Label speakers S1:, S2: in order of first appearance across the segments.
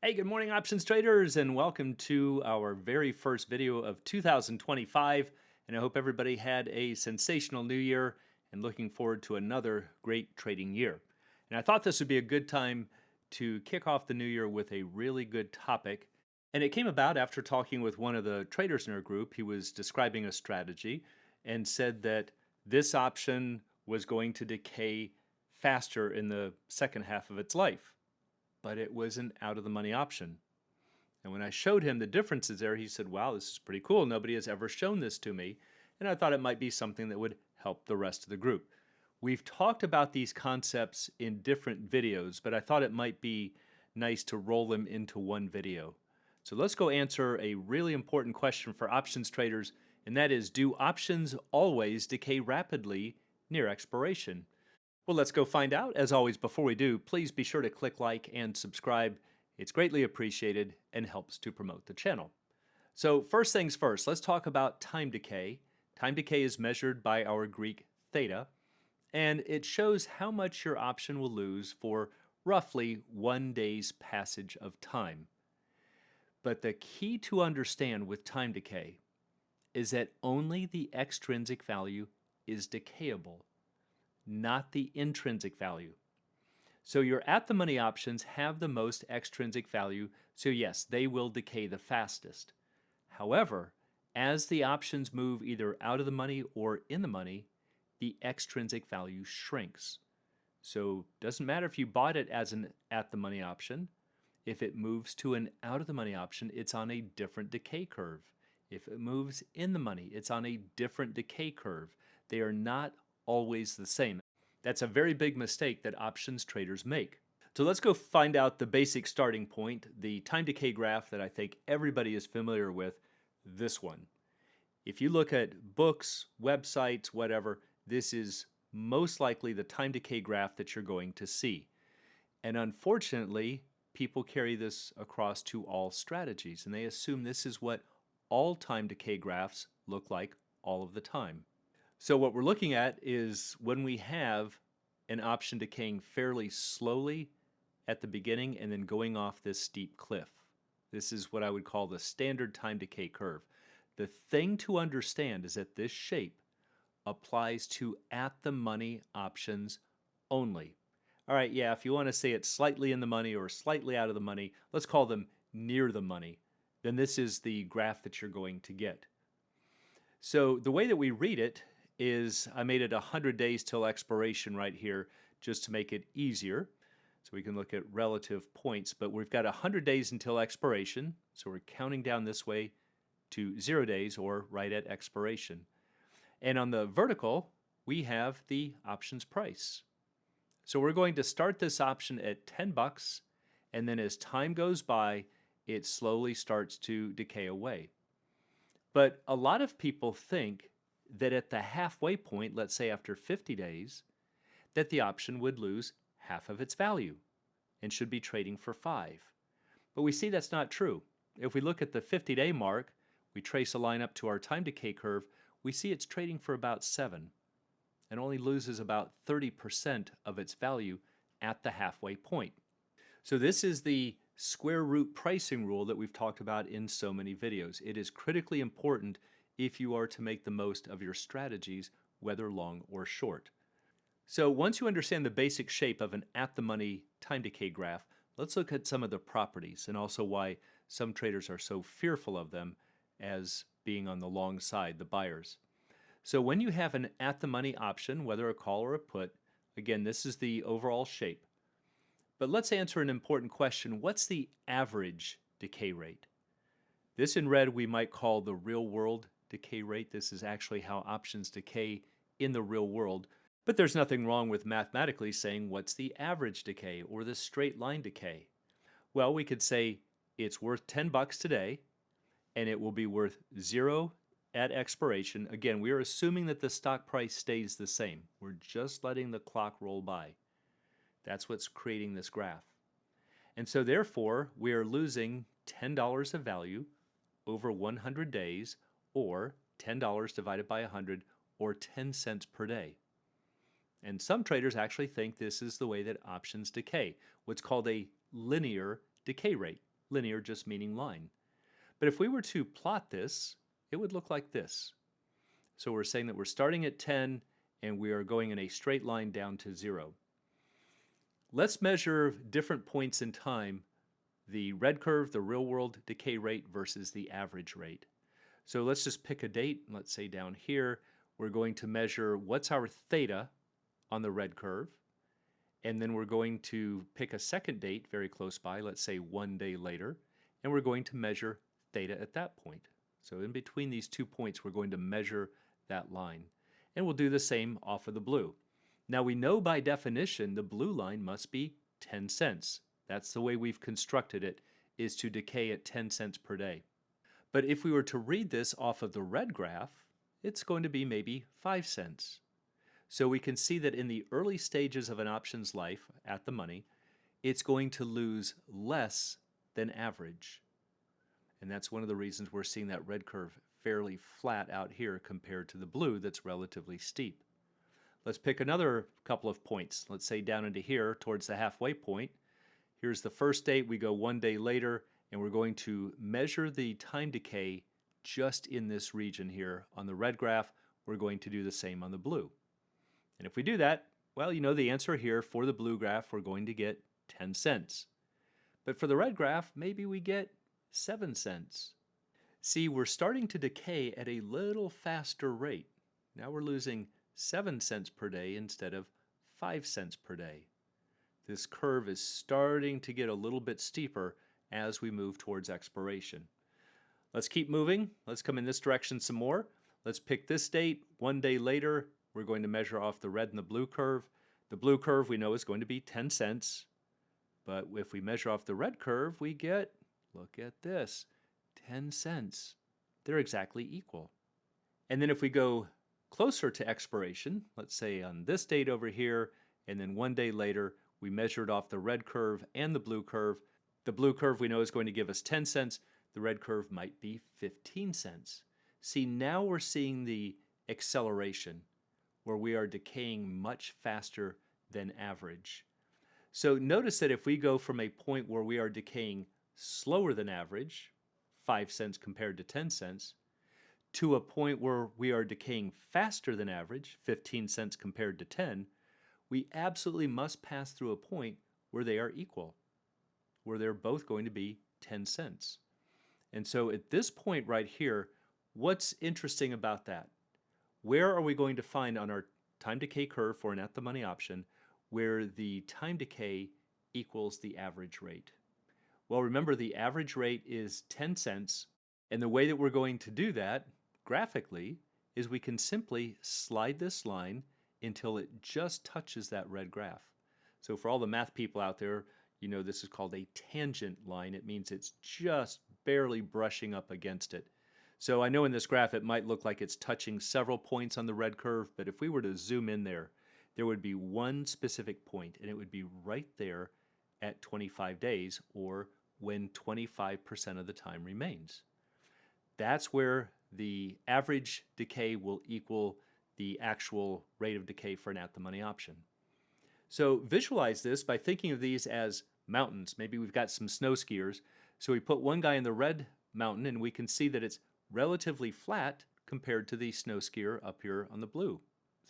S1: Hey, good morning, options traders, and welcome to our very first video of 2025. And I hope everybody had a sensational new year and looking forward to another great trading year. And I thought this would be a good time to kick off the new year with a really good topic. And it came about after talking with one of the traders in our group. He was describing a strategy and said that this option was going to decay faster in the second half of its life, but it was an out of the money option. And when I showed him the differences there, he said, wow, this is pretty cool. Nobody has ever shown this to me. And I thought it might be something that would help the rest of the group. We've talked about these concepts in different videos, but I thought it might be nice to roll them into one video. So let's go answer a really important question for options traders, and that is, do options always decay rapidly near expiration? Well, let's go find out. As always, before we do, please be sure to click like and subscribe. It's greatly appreciated and helps to promote the channel. So first things first, let's talk about time decay. Time decay is measured by our Greek theta, and it shows how much your option will lose for roughly 1 day's passage of time. But the key to understand with time decay is that only the extrinsic value is decayable, not the intrinsic value. So your at-the-money options have the most extrinsic value, so yes, they will decay the fastest. However, as the options move either out of the money or in the money, the extrinsic value shrinks. So it doesn't matter if you bought it as an at-the-money option. If it moves to an out-of-the-money option, it's on a different decay curve. If it moves in the money, it's on a different decay curve. They are not always the same. That's a very big mistake that options traders make. So let's go find out the basic starting point, the time decay graph that I think everybody is familiar with, this one. If you look at books, websites, whatever, this is most likely the time decay graph that you're going to see. And unfortunately, people carry this across to all strategies, and they assume this is what all time decay graphs look like all of the time. So what we're looking at is when we have an option decaying fairly slowly at the beginning and then going off this steep cliff. This is what I would call the standard time decay curve. The thing to understand is that this shape applies to at-the-money options only. All right, yeah, if you want to say it's slightly in the money or slightly out of the money, let's call them near the money. Then this is the graph that you're going to get. So the way that we read it is, I made it 100 days till expiration right here just to make it easier. So we can look at relative points, but we've got 100 days until expiration. So we're counting down this way to 0 days or right at expiration. And on the vertical, we have the options price. So we're going to start this option at 10 bucks, and then as time goes by, it slowly starts to decay away. But a lot of people think that at the halfway point, let's say after 50 days, that the option would lose half of its value and should be trading for 5. But we see that's not true. If we look at the 50-day mark, we trace a line up to our time decay curve, we see it's trading for about 7 and only loses about 30% of its value at the halfway point. So this is the square root pricing rule that we've talked about in so many videos. It is critically important if you are to make the most of your strategies, whether long or short. So once you understand the basic shape of an at-the-money time decay graph, let's look at some of the properties and also why some traders are so fearful of them as being on the long side, the buyers. So when you have an at-the-money option, whether a call or a put, again, this is the overall shape. But let's answer an important question. What's the average decay rate? This in red we might call the real world decay rate. This is actually how options decay in the real world. But there's nothing wrong with mathematically saying what's the average decay or the straight line decay. Well, we could say it's worth 10 bucks today and it will be worth 0 at expiration. Again, we are assuming that the stock price stays the same. We're just letting the clock roll by. That's what's creating this graph. And so therefore, we are losing $10 of value over 100 days, or $10 divided by 100, or 10 cents per day. And some traders actually think this is the way that options decay, what's called a linear decay rate. linear just meaning line. But if we were to plot this, it would look like this. So we're saying that we're starting at 10 and we are going in a straight line down to 0. Let's measure different points in time, the red curve, the real world decay rate versus the average rate. So let's just pick a date. Let's say down here, we're going to measure what's our theta on the red curve. And then we're going to pick a second date very close by, let's say 1 day later, and we're going to measure theta at that point. So in between these 2 points, we're going to measure that line. And we'll do the same off of the blue. Now we know by definition the blue line must be 10 cents. That's the way we've constructed it, is to decay at 10 cents per day. But if we were to read this off of the red graph, it's going to be maybe 5 cents. So we can see that in the early stages of an option's life, at the money, it's going to lose less than average. And that's one of the reasons we're seeing that red curve fairly flat out here compared to the blue that's relatively steep. Let's pick another couple of points. Let's say down into here towards the halfway point. Here's the first date. We go 1 day later, and we're going to measure the time decay just in this region here. On the red graph, we're going to do the same on the blue. And if we do that, well, you know the answer here for the blue graph, we're going to get 10 cents. But for the red graph, maybe we get 7 cents. See, we're starting to decay at a little faster rate. Now we're losing 7 cents per day instead of 5 cents per day. This curve is starting to get a little bit steeper as we move towards expiration. Let's keep moving. Let's come in this direction some more. Let's pick this date. 1 day later, we're going to measure off the red and the blue curve. The blue curve we know is going to be 10 cents. But if we measure off the red curve, we get, look at this, 10 cents. They're exactly equal. And then if we go closer to expiration, let's say on this date over here, and then 1 day later, we measured off the red curve and the blue curve. The blue curve we know is going to give us 10 cents. The red curve might be 15 cents. See, now we're seeing the acceleration where we are decaying much faster than average. So notice that if we go from a point where we are decaying slower than average, 5 cents compared to 10 cents, to a point where we are decaying faster than average, 15 cents compared to 10, we absolutely must pass through a point where they are equal, where they're both going to be 10 cents. And so at this point right here, what's interesting about that? Where are we going to find on our time decay curve for an at the money option where the time decay equals the average rate? Well, remember the average rate is 10 cents, and the way that we're going to do that graphically is we can simply slide this line until it just touches that red graph. So for all the math people out there, you know this is called a tangent line. It means it's just barely brushing up against it. So I know in this graph it might look like it's touching several points on the red curve, but if we were to zoom in there, there would be one specific point, and it would be right there at 25 days, or when 25% of the time remains. That's where the average decay will equal the actual rate of decay for an at-the-money option. So visualize this by thinking of these as mountains. Maybe we've got some snow skiers. So we put one guy in the red mountain, and we can see that it's relatively flat compared to the snow skier up here on the blue.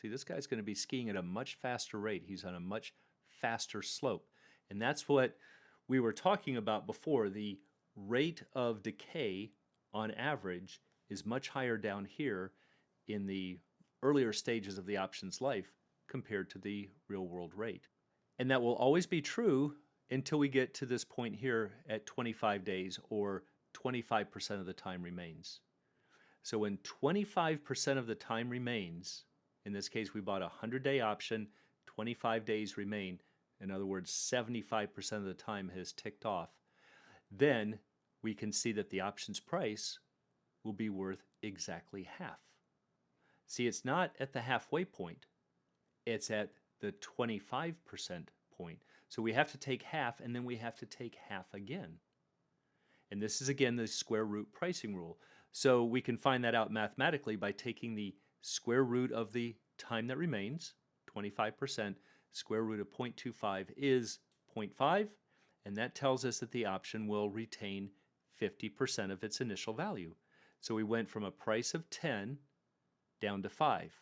S1: See, this guy's going to be skiing at a much faster rate. He's on a much faster slope. And that's what we were talking about before. The rate of decay on average is much higher down here in the earlier stages of the option's life compared to the real world rate. And that will always be true until we get to this point here at 25 days, or 25% of the time remains. So when 25% of the time remains, in this case we bought a 100-day option, 25 days remain, in other words 75% of the time has ticked off, then we can see that the option's price will be worth exactly half. See, it's not at the halfway point, it's at the 25% point. So we have to take half, and then we have to take half again. And this is again the square root pricing rule. So we can find that out mathematically by taking the square root of the time that remains, 25%, square root of 0.25 is 0.5, and that tells us that the option will retain 50% of its initial value. So we went from a price of 10 down to 5.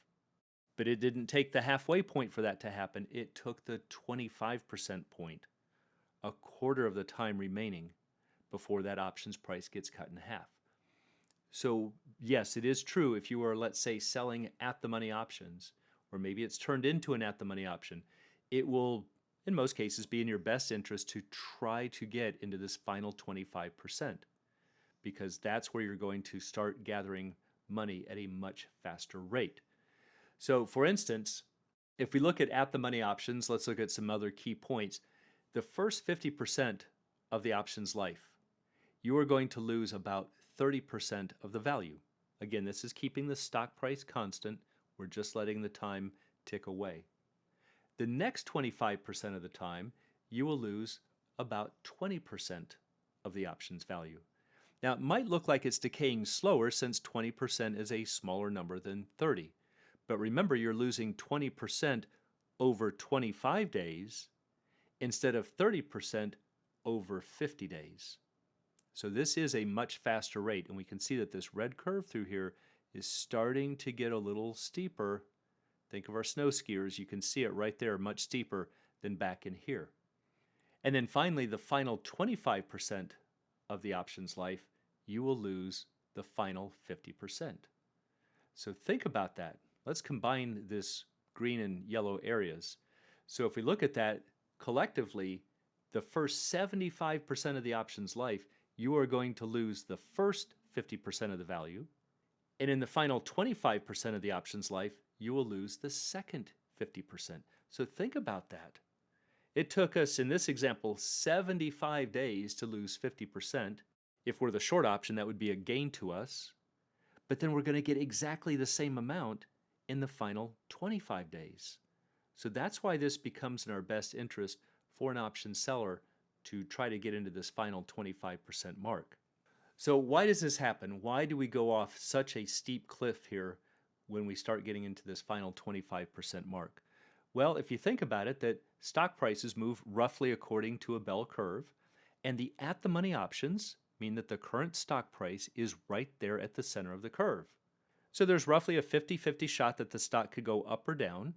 S1: But it didn't take the halfway point for that to happen. It took the 25% point, a quarter of the time remaining before that option's price gets cut in half. So yes, it is true if you are, let's say, selling at the money options, or maybe it's turned into an at the money option, it will, in most cases, be in your best interest to try to get into this final 25%, because that's where you're going to start gathering money at a much faster rate. So for instance, if we look at the money options, let's look at some other key points. The first 50% of the option's life, you are going to lose about 30% of the value. Again, this is keeping the stock price constant. We're just letting the time tick away. The next 25% of the time, you will lose about 20% of the option's value. Now, it might look like it's decaying slower since 20% is a smaller number than 30. But remember, you're losing 20% over 25 days instead of 30% over 50 days. So this is a much faster rate, and we can see that this red curve through here is starting to get a little steeper. Think of our snow skiers. You can see it right there, much steeper than back in here. And then finally, the final 25% of the option's life, you will lose the final 50%. So think about that. Let's combine this green and yellow areas. So if we look at that collectively, the first 75% of the option's life, you are going to lose the first 50% of the value. And in the final 25% of the option's life, you will lose the second 50%. So think about that. It took us, in this example, 75 days to lose 50%. If we're the short option, that would be a gain to us. But then we're going to get exactly the same amount in the final 25 days. So that's why this becomes in our best interest for an option seller to try to get into this final 25% mark. So why does this happen? Why do we go off such a steep cliff here when we start getting into this final 25% mark? Well, if you think about it, that stock prices move roughly according to a bell curve, and the at-the-money options mean that the current stock price is right there at the center of the curve. So there's roughly a 50-50 shot that the stock could go up or down,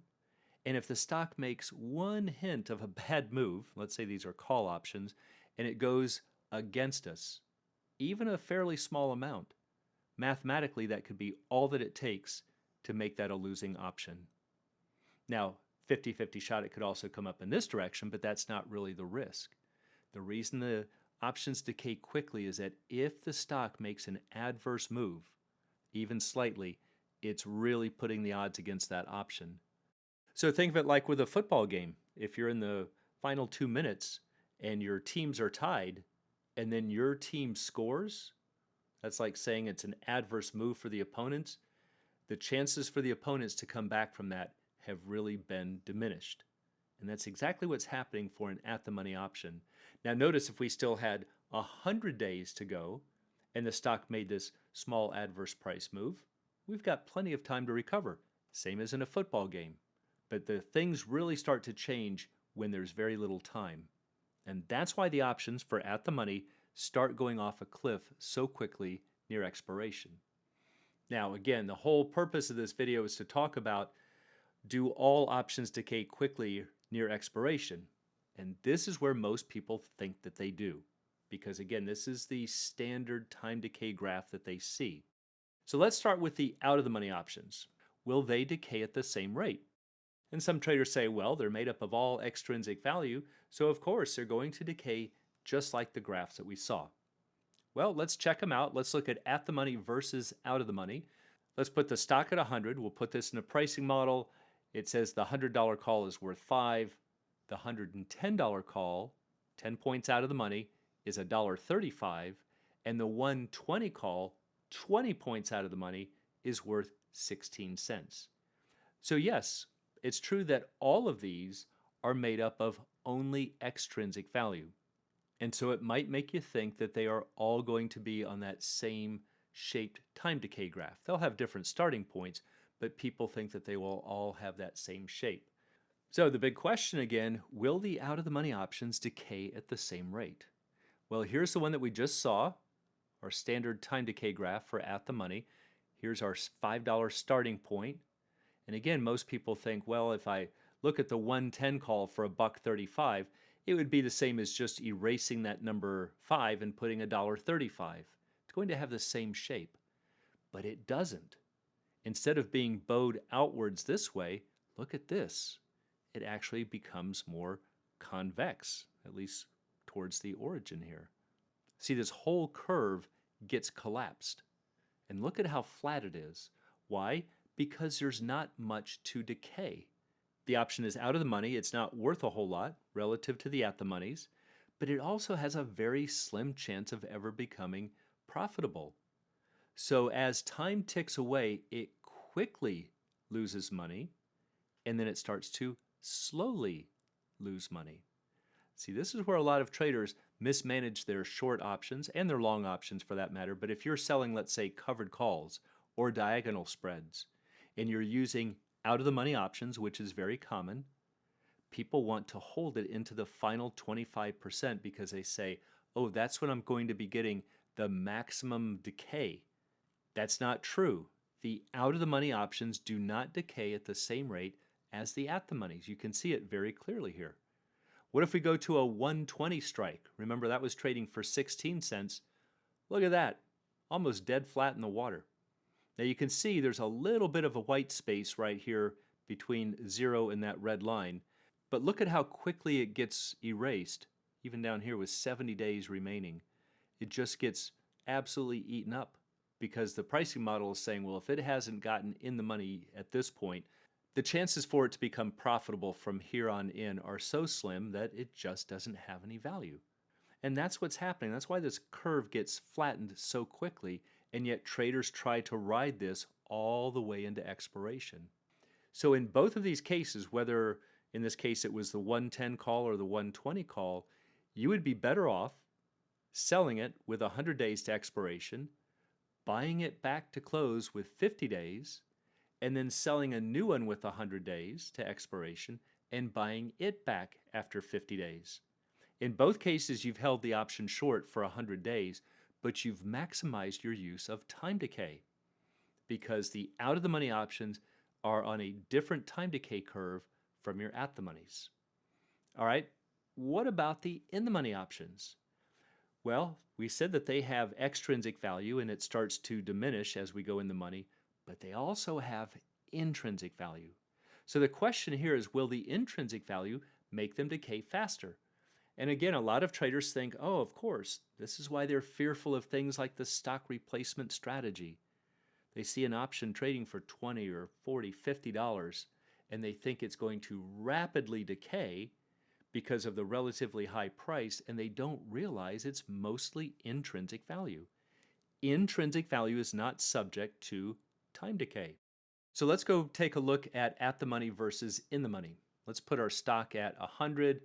S1: and if the stock makes one hint of a bad move, let's say these are call options, and it goes against us, even a fairly small amount, mathematically that could be all that it takes to make that a losing option. Now, 50-50 shot, it could also come up in this direction, but that's not really the risk. The reason the options decay quickly is that if the stock makes an adverse move, even slightly, it's really putting the odds against that option. So think of it like with a football game. If you're in the final 2 minutes and your teams are tied, and then your team scores, that's like saying it's an adverse move for the opponents. The chances for the opponents to come back from that have really been diminished. And that's exactly what's happening for an at-the-money option. Now notice if we still had 100 days to go and the stock made this small adverse price move, we've got plenty of time to recover, same as in a football game. But the things really start to change when there's very little time. And that's why the options for at-the-money start going off a cliff so quickly near expiration. Now again, the whole purpose of this video is to talk about, do all options decay quickly near expiration? And this is where most people think that they do. Because again, this is the standard time decay graph that they see. So let's start with the out-of-the-money options. Will they decay at the same rate? And some traders say, well, they're made up of all extrinsic value, so of course they're going to decay just like the graphs that we saw. Well, let's check them out. Let's look at the money versus out of the money. Let's put the stock at 100. We'll put this in a pricing model. It says the $100 call is worth 5. The $110 call, 10 points out of the money, is $1.35. And the 120 call, 20 points out of the money, is worth 16 cents. So yes, it's true that all of these are made up of only extrinsic value. And so it might make you think that they are all going to be on that same shaped time decay graph. They'll have different starting points, but people think that they will all have that same shape. So the big question again, will the out of the money options decay at the same rate? Well, here's the one that we just saw, our standard time decay graph for at the money. Here's our $5 starting point. And again, most people think, well, if I look at the 110 call for $1.35, it would be the same as just erasing that number 5 and putting $1.35. It's going to have the same shape, but it doesn't. Instead of being bowed outwards this way, look at this. It actually becomes more convex, at least towards the origin here. See, this whole curve gets collapsed. And look at how flat it is. Why? Because there's not much to decay. The option is out of the money. It's not worth a whole lot relative to the at the monies, but it also has a very slim chance of ever becoming profitable. So as time ticks away, it quickly loses money, and then it starts to slowly lose money. See, this is where a lot of traders mismanage their short options and their long options for that matter. But if you're selling, let's say, covered calls or diagonal spreads, and you're using out of the money options, which is very common, people want to hold it into the final 25% because they say, oh, that's when I'm going to be getting the maximum decay. That's not true. The out of the money options do not decay at the same rate as the at the monies. You can see it very clearly here. What if we go to a 120 strike? Remember, that was trading for 16 cents. Look at that, almost dead flat in the water. Now you can see there's a little bit of a white space right here between 0 and that red line, but look at how quickly it gets erased, even down here with 70 days remaining. It just gets absolutely eaten up because the pricing model is saying, well, if it hasn't gotten in the money at this point, the chances for it to become profitable from here on in are so slim that it just doesn't have any value. And that's what's happening. That's why this curve gets flattened so quickly, and yet traders try to ride this all the way into expiration. So in both of these cases, whether in this case it was the 110 call or the 120 call, you would be better off selling it with 100 days to expiration, buying it back to close with 50 days, and then selling a new one with 100 days to expiration and buying it back after 50 days. In both cases, you've held the option short for 100 days, but you've maximized your use of time decay because the out of the money options are on a different time decay curve from your at the monies. All right, what about the in the money options? Well, we said that they have extrinsic value and it starts to diminish as we go in the money, but they also have intrinsic value. So the question here is, will the intrinsic value make them decay faster? And again, a lot of traders think, oh, of course, this is why they're fearful of things like the stock replacement strategy. They see an option trading for $20 or $40, $50, and they think it's going to rapidly decay because of the relatively high price, and they don't realize it's mostly intrinsic value. Intrinsic value is not subject to time decay. So let's go take a look at the money versus in the money. Let's put our stock at 100.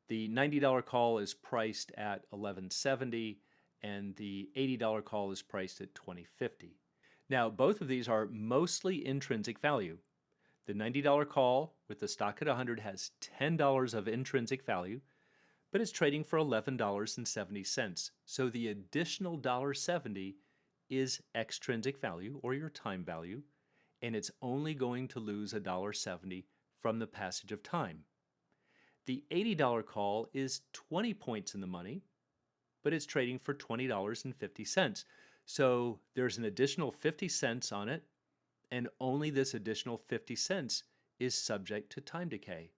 S1: The $90 call is priced at $11.70 and the $80 call is priced at $20.50. Now, both of these are mostly intrinsic value. The $90 call with the stock at 100 has $10 of intrinsic value, but it's trading for $11.70. So the additional $1.70 is extrinsic value or your time value, and it's only going to lose $1.70 from the passage of time. The $80 call is 20 points in the money, but it's trading for $20.50. So there's an additional 50 cents on it, and only this additional 50 cents is subject to time decay.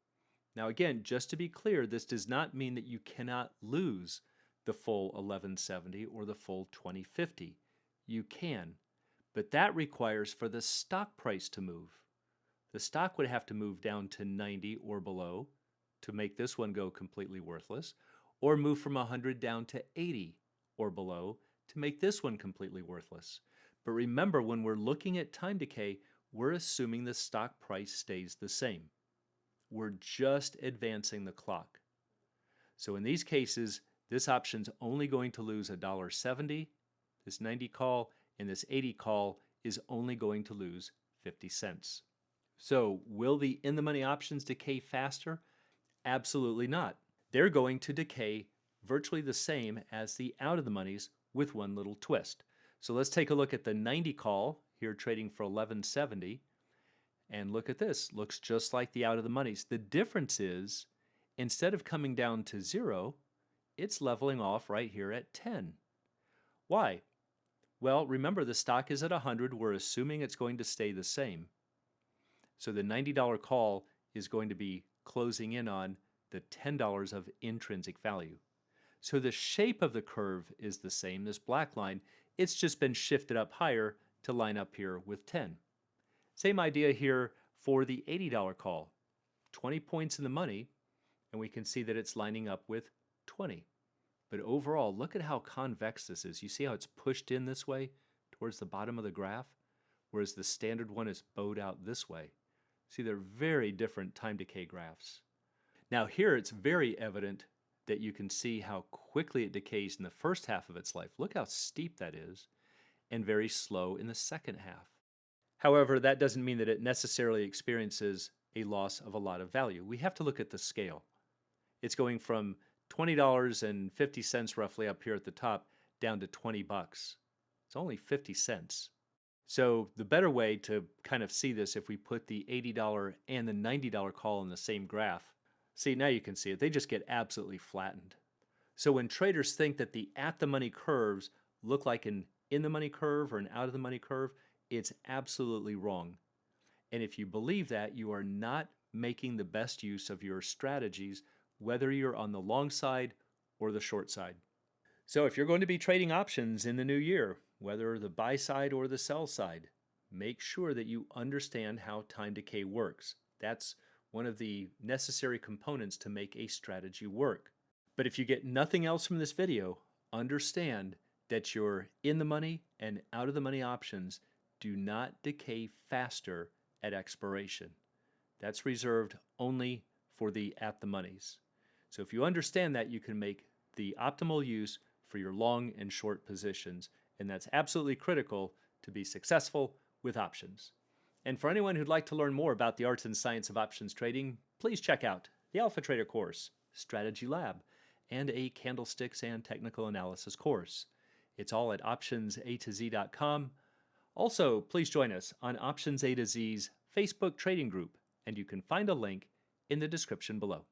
S1: Now again, just to be clear, this does not mean that you cannot lose the full $11.70 or the full $20.50. You can, but that requires for the stock price to move. The stock would have to move down to 90 or below to make this one go completely worthless, or move from 100 down to 80 or below to make this one completely worthless. But remember, when we're looking at time decay, we're assuming the stock price stays the same. We're just advancing the clock. So in these cases, this option's only going to lose $1.70, this 90 call, and this 80 call is only going to lose 50 cents. So, will the in the money options decay faster? Absolutely not. They're going to decay virtually the same as the out of the monies with one little twist. So, let's take a look at the 90 call here trading for 1170. And look at this, looks just like the out of the monies. The difference is instead of coming down to 0, it's leveling off right here at 10. Why? Well, remember the stock is at 100. We're assuming it's going to stay the same. So the $90 call is going to be closing in on the $10 of intrinsic value. So the shape of the curve is the same, this black line. It's just been shifted up higher to line up here with 10. Same idea here for the $80 call. 20 points in the money, and we can see that it's lining up with 20. But overall, look at how convex this is. You see how it's pushed in this way towards the bottom of the graph, whereas the standard one is bowed out this way. See, they're very different time decay graphs. Now here it's very evident that you can see how quickly it decays in the first half of its life. Look how steep that is, and very slow in the second half. However, that doesn't mean that it necessarily experiences a loss of a lot of value. We have to look at the scale. It's going from $20.50 roughly up here at the top down to 20 bucks. It's only 50 cents. So the better way to kind of see this, if we put the $80 and the $90 call in the same graph, see, now you can see it. They just get absolutely flattened. So when traders think that the at the money curves look like an in the money curve or an out of the money curve, it's absolutely wrong. And if you believe that, you are not making the best use of your strategies, whether you're on the long side or the short side. So if you're going to be trading options in the new year, whether the buy side or the sell side, make sure that you understand how time decay works. That's one of the necessary components to make a strategy work. But if you get nothing else from this video, understand that your in the money and out of the money options do not decay faster at expiration. That's reserved only for the at the monies. So if you understand that, you can make the optimal use for your long and short positions, and that's absolutely critical to be successful with options. And for anyone who'd like to learn more about the arts and science of options trading, please check out the Alpha Trader course, Strategy Lab, and a candlesticks and technical analysis course. It's all at optionsatoz.com. Also, please join us on Options A to Z's Facebook trading group, and you can find a link in the description below.